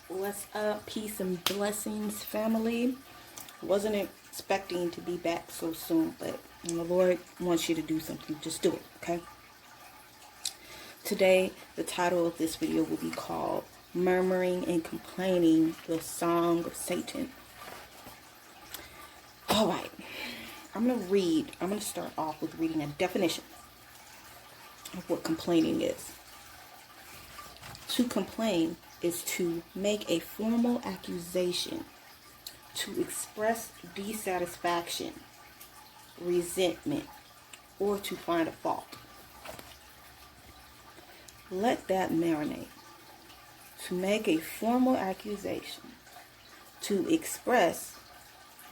What's up? Peace and blessings, family. Wasn't expecting to be back so soon, but when the Lord wants you to do something, just do it, okay? Today, the title of this video will be called Murmuring and Complaining, the Song of Satan. Alright, I'm going to start off with reading a definition of what complaining is. To complain is to make a formal accusation, to express dissatisfaction, resentment, or to find a fault. Let that marinate. To make a formal accusation, to express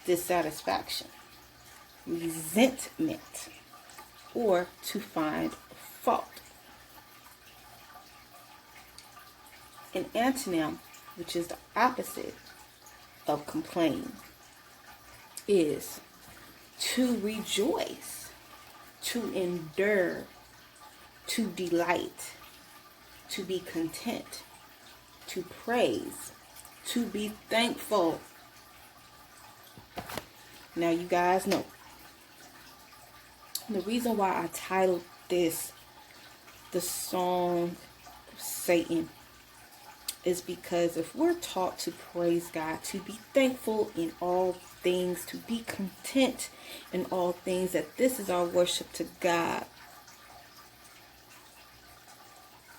dissatisfaction, resentment, or to find fault. An antonym, which is the opposite of complain, is to rejoice, to endure, to delight, to be content, to praise, to be thankful. Now you guys know the reason why I titled this the Song of Satan is because if we're taught to praise God, to be thankful in all things, to be content in all things, that this is our worship to God.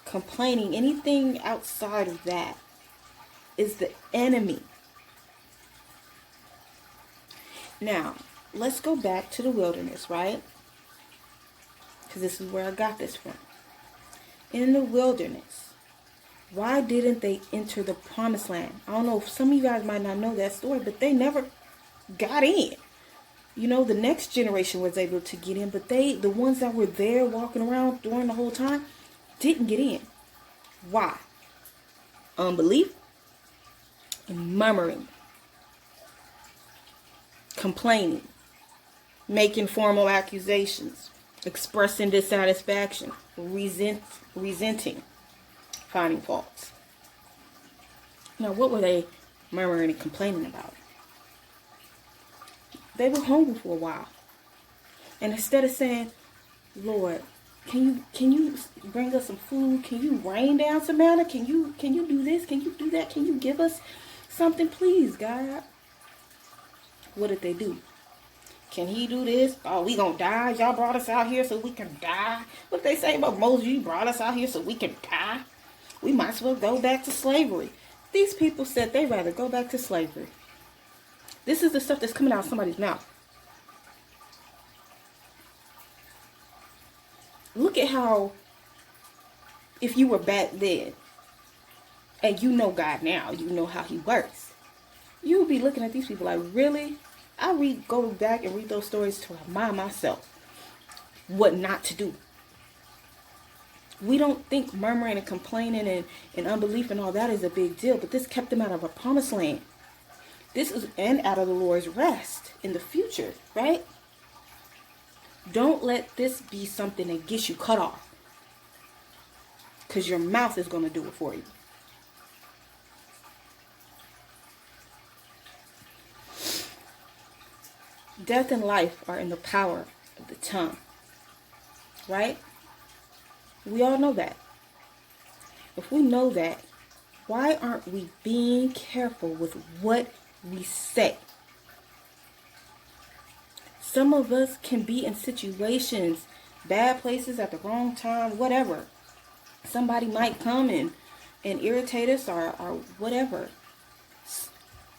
Complaining, anything outside of that, is the enemy. Now, let's go back to the wilderness, right? Because this is where I got this from. In the wilderness, why didn't they enter the promised land? I don't know if some of you guys might not know that story, but they never got in. You know, the next generation was able to get in, but the ones that were there walking around during the whole time, didn't get in. Why? Unbelief and murmuring, complaining, making formal accusations, expressing dissatisfaction, resenting, finding faults. Now, what were they murmuring and complaining about? They were hungry for a while, and instead of saying, "Lord, can you bring us some food? Can you rain down some manna? Can you do this? Can you do that? Can you give us something, please, God?" What did they do? Can he do this? Oh, we gonna die? Y'all brought us out here so we can die? What they say about Moses? You brought us out here so we can die? We might as well go back to slavery. These people said they'd rather go back to slavery. This is the stuff that's coming out of somebody's mouth. Look at how, if you were back then, and you know God now, you know how he works, you would be looking at these people like, really? Go back and read those stories to remind myself what not to do. We don't think murmuring and complaining and unbelief and all that is a big deal, but this kept them out of a promised land. And out of the Lord's rest in the future, right? Don't let this be something that gets you cut off, because your mouth is going to do it for you. Death and life are in the power of the tongue, right? We all know that. If we know that, why aren't we being careful with what we say? Some of us can be in situations, bad places at the wrong time, whatever. Somebody might come and irritate us or whatever.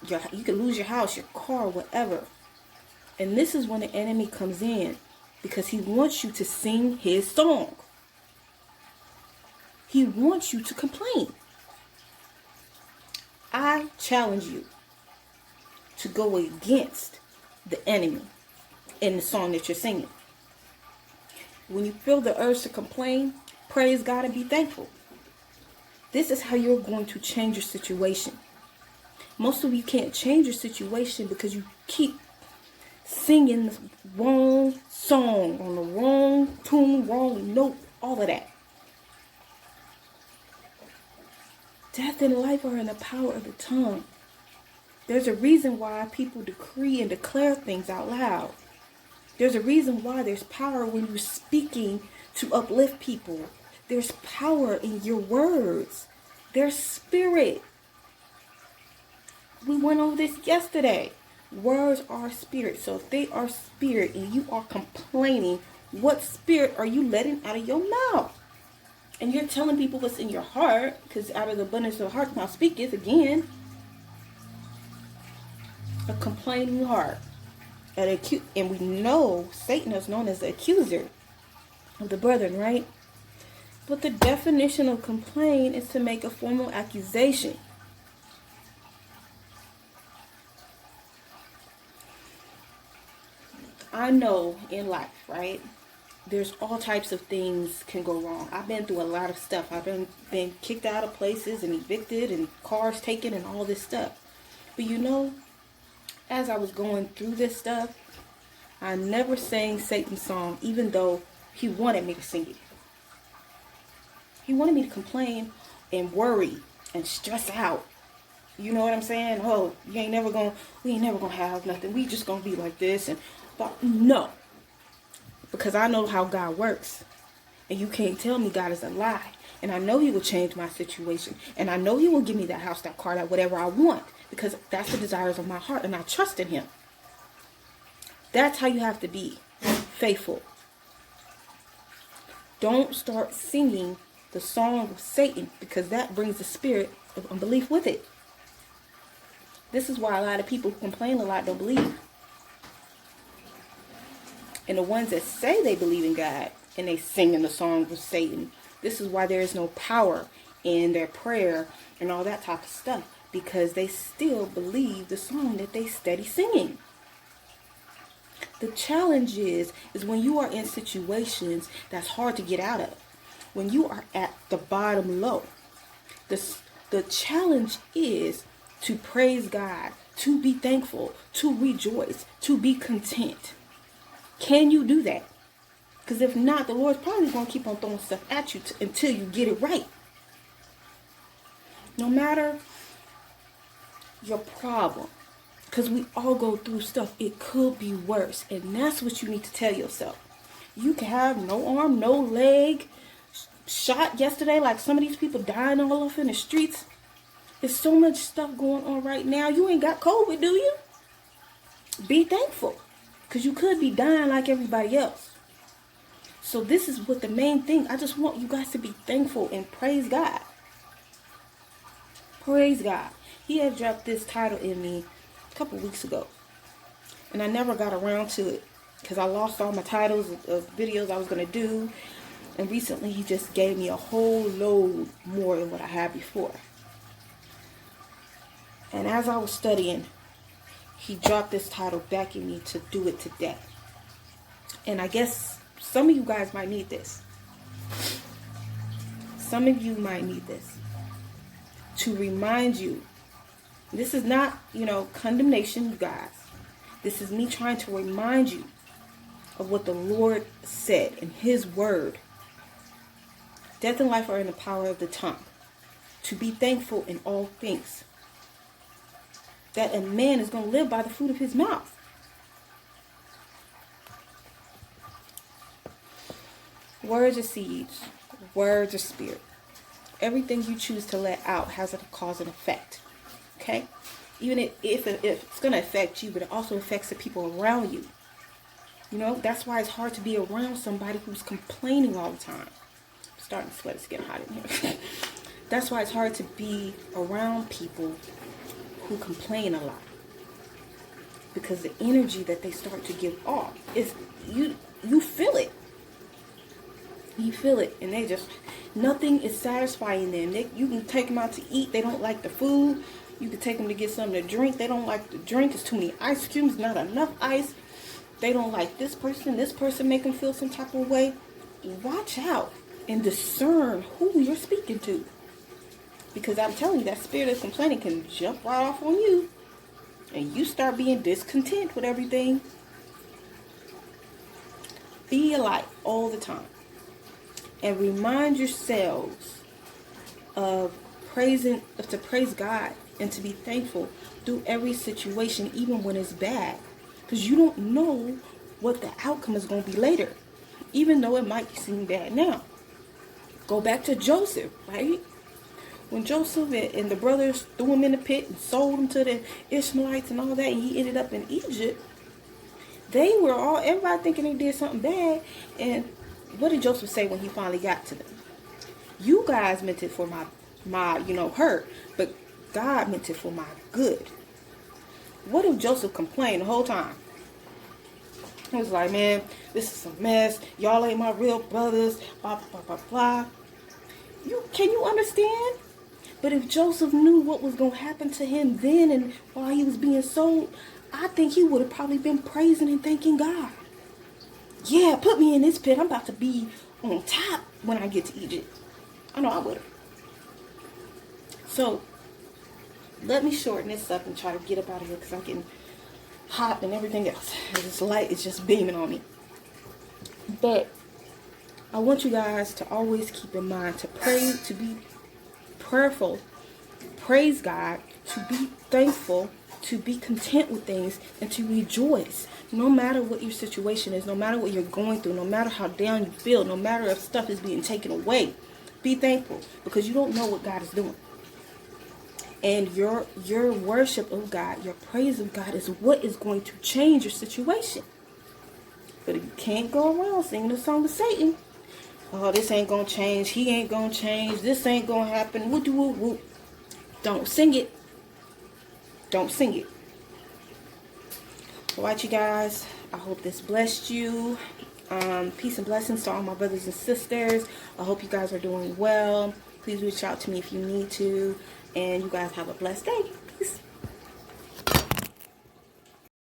You could lose your house, your car, whatever. And this is when the enemy comes in, because he wants you to sing his song. He wants you to complain. I challenge you to go against the enemy in the song that you're singing. When you feel the urge to complain, praise God and be thankful. This is how you're going to change your situation. Most of you can't change your situation because you keep singing the wrong song on the wrong tune, wrong note, all of that. Death and life are in the power of the tongue. There's a reason why people decree and declare things out loud. There's a reason why there's power when you're speaking to uplift people. There's power in your words. There's spirit. We went over this yesterday. Words are spirit. So if they are spirit and you are complaining, what spirit are you letting out of your mouth? And you're telling people what's in your heart, because out of the abundance of the heart mouth speaketh, again, a complaining heart. And we know Satan is known as the accuser of the brethren, right? But the definition of complain is to make a formal accusation. I know in life, right? There's all types of things can go wrong. I've been through a lot of stuff. I've been kicked out of places and evicted and cars taken and all this stuff. But you know, as I was going through this stuff, I never sang Satan's song, even though he wanted me to sing it. He wanted me to complain and worry and stress out. You know what I'm saying? Oh, we ain't never gonna have nothing. We just gonna be like this. But no. Because I know how God works. And you can't tell me God is a lie. And I know he will change my situation. And I know he will give me that house, that car, that whatever I want. Because that's the desires of my heart. And I trust in him. That's how you have to be faithful. Don't start singing the song of Satan. Because that brings the spirit of unbelief with it. This is why a lot of people who complain a lot don't believe. And the ones that say they believe in God and they sing in the song of Satan, this is why there is no power in their prayer and all that type of stuff. Because they still believe the song that they steady singing. The challenge is when you are in situations that's hard to get out of. When you are at the bottom low. The challenge is to praise God, to be thankful, to rejoice, to be content. Can you do that? Because if not, the Lord's probably going to keep on throwing stuff at you until you get it right. No matter your problem, because we all go through stuff, it could be worse. And that's what you need to tell yourself. You can have no arm, no leg, shot yesterday, like some of these people dying all over in the streets. There's so much stuff going on right now. You ain't got COVID, do you? Be thankful. Because you could be dying like everybody else. So this is what the main thing. I just want you guys to be thankful and praise God. Praise God. He had dropped this title in me a couple weeks ago. And I never got around to it. Because I lost all my titles of videos I was going to do. And recently he just gave me a whole load more than what I had before. And as I was studying, he dropped this title back in me to do it today. And I guess some of you guys might need this. Some of you might need this. To remind you. This is not, condemnation, you guys. This is me trying to remind you of what the Lord said in his word. Death and life are in the power of the tongue. To be thankful in all things. That a man is going to live by the fruit of his mouth. Words are seeds. Words are spirit. Everything you choose to let out has a cause and effect. Okay? Even if it's going to affect you, but it also affects the people around you. That's why it's hard to be around somebody who's complaining all the time. I'm starting to sweat. It's getting hot in here. That's why it's hard to be around people who complain a lot, because the energy that they start to give off is you feel it. You feel it, and nothing is satisfying them. You can take them out to eat, they don't like the food. You can take them to get something to drink, they don't like the drink. It's too many ice creams, not enough ice. They don't like this person make them feel some type of way. Watch out and discern who you're speaking to. Because I'm telling you, that spirit of complaining can jump right off on you. And you start being discontent with everything. Be a light all the time. And remind yourselves of praise God and to be thankful through every situation, even when it's bad. Because you don't know what the outcome is going to be later, even though it might seem bad now. Go back to Joseph, right? When Joseph and the brothers threw him in the pit and sold him to the Ishmaelites and all that, and he ended up in Egypt, everybody thinking they did something bad. And what did Joseph say when he finally got to them? You guys meant it for my hurt, but God meant it for my good. What if Joseph complained the whole time? He was like, man, this is a mess. Y'all ain't my real brothers. Blah, blah, blah, blah. Can you understand? But if Joseph knew what was going to happen to him then and while he was being sold, I think he would have probably been praising and thanking God. Yeah, put me in this pit. I'm about to be on top when I get to Egypt. I know I would have. So, let me shorten this up and try to get up out of here because I'm getting hot and everything else. This light is just beaming on me. But I want you guys to always keep in mind to pray, to be prayerful, praise God, to be thankful, to be content with things, and to rejoice. No matter what your situation is, no matter what you're going through, no matter how down you feel, no matter if stuff is being taken away, be thankful because you don't know what God is doing. And your worship of God, your praise of God is what is going to change your situation. But you can't go around singing the song of Satan. Oh, this ain't going to change. He ain't going to change. This ain't going to happen. Whoop, whoop, whoop. Don't sing it. Don't sing it. All right, you guys. I hope this blessed you. Peace and blessings to all my brothers and sisters. I hope you guys are doing well. Please reach out to me if you need to. And you guys have a blessed day. Peace.